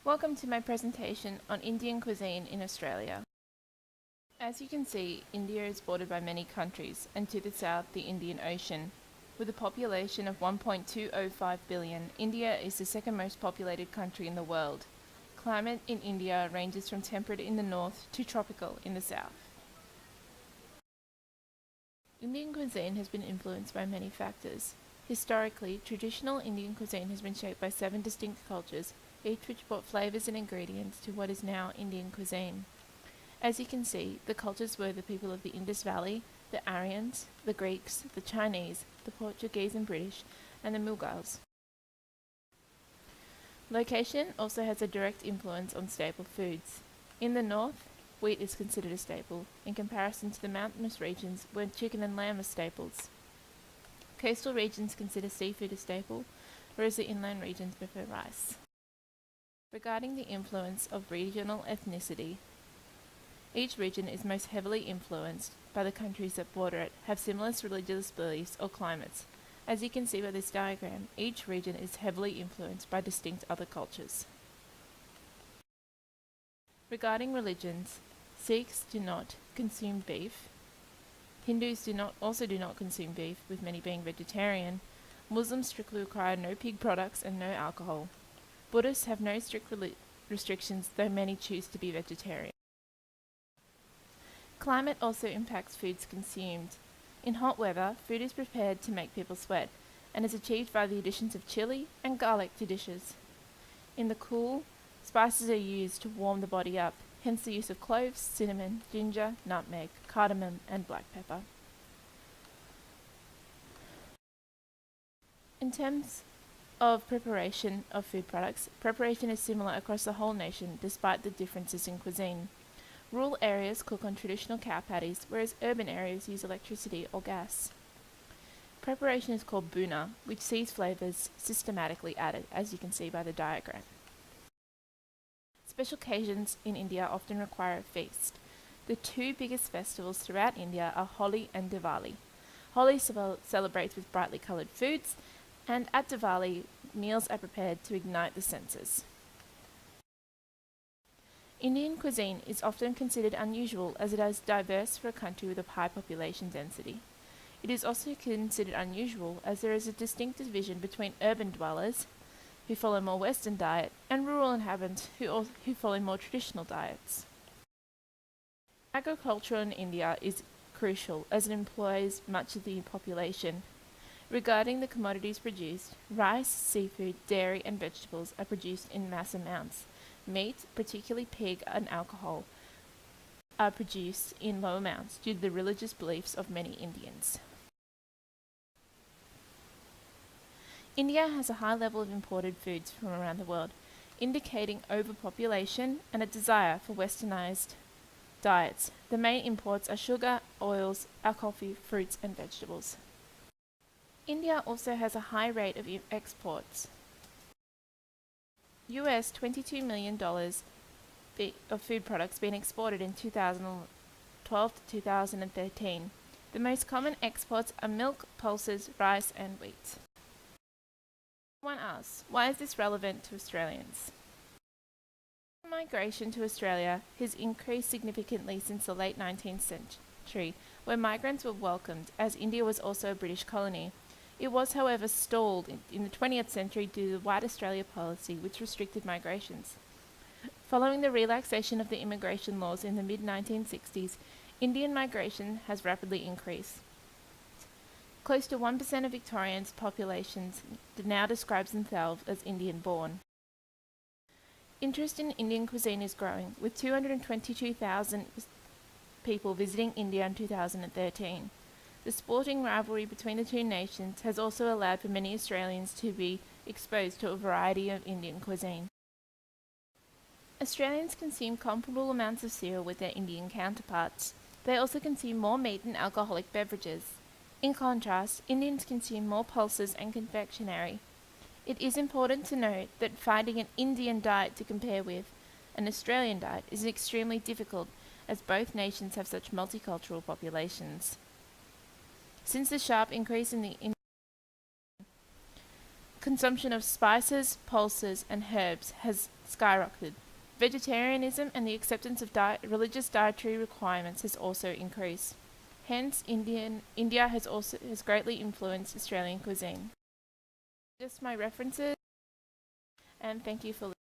Welcome to my presentation on Indian cuisine in Australia. As you can see, India is bordered by many countries, and to the south the Indian Ocean. With a population of 1.205 billion, India is the second most populated country in the world. Climate in India ranges from temperate in the north to tropical in the south. Indian cuisine has been influenced by many factors. Historically, traditional Indian cuisine has been shaped by 7 distinct cultures, each which brought flavours and ingredients to what is now Indian cuisine. As you can see, the cultures were the people of the Indus Valley, the Aryans, the Greeks, the Chinese, the Portuguese and British, and the Mughals. Location also has a direct influence on staple foods. In the north, wheat is considered a staple, in comparison to the mountainous regions where chicken and lamb are staples. Coastal regions consider seafood a staple, whereas the inland regions prefer rice. Regarding the influence of regional ethnicity, each region is most heavily influenced by the countries that border it, have similar religious beliefs or climates. As you can see by this diagram, each region is heavily influenced by distinct other cultures. Regarding religions, Sikhs do not consume beef. Hindus also do not consume beef, with many being vegetarian. Muslims strictly require no pig products and no alcohol. Buddhists have no strict restrictions, though many choose to be vegetarian. Climate also impacts foods consumed. In hot weather, food is prepared to make people sweat, and is achieved by the additions of chili and garlic to dishes. In the cool, spices are used to warm the body up, hence the use of cloves, cinnamon, ginger, nutmeg, cardamom, and black pepper. In terms of preparation of food products, preparation is similar across the whole nation despite the differences in cuisine. Rural areas cook on traditional cow patties, whereas urban areas use electricity or gas. Preparation is called buna, which sees flavours systematically added, as you can see by the diagram. Special occasions in India often require a feast. The 2 biggest festivals throughout India are Holi and Diwali. Holi celebrates with brightly coloured foods, and at Diwali, meals are prepared to ignite the senses. Indian cuisine is often considered unusual as it is diverse for a country with a high population density. It is also considered unusual as there is a distinct division between urban dwellers, who follow more Western diet, and rural inhabitants who follow more traditional diets. Agriculture in India is crucial as it employs much of the population. Regarding the commodities produced, rice, seafood, dairy and vegetables are produced in mass amounts. Meat, particularly pig and alcohol, are produced in low amounts due to the religious beliefs of many Indians. India has a high level of imported foods from around the world, indicating overpopulation and a desire for westernized diets. The main imports are sugar, oils, our coffee, fruits and vegetables. India also has a high rate of exports. US $22 million of food products being exported in 2012 to 2013. The most common exports are milk, pulses, rice and wheat. One asks, why is this relevant to Australians? Migration to Australia has increased significantly since the late 19th century, where migrants were welcomed, as India was also a British colony. It was, however, stalled in the 20th century due to the White Australia policy, which restricted migrations. Following the relaxation of the immigration laws in the mid-1960s, Indian migration has rapidly increased. Close to 1% of Victorians' populations now describes themselves as Indian-born. Interest in Indian cuisine is growing, with 222,000 people visiting India in 2013. The sporting rivalry between the 2 nations has also allowed for many Australians to be exposed to a variety of Indian cuisine. Australians consume comparable amounts of cereal with their Indian counterparts. They also consume more meat and alcoholic beverages. In contrast, Indians consume more pulses and confectionery. It is important to note that finding an Indian diet to compare with an Australian diet is extremely difficult, as both nations have such multicultural populations. Since the sharp increase in the consumption of spices, pulses, and herbs has skyrocketed. Vegetarianism and the acceptance of religious dietary requirements has also increased. Hence, India has greatly influenced Australian cuisine. Just my references, and thank you for listening.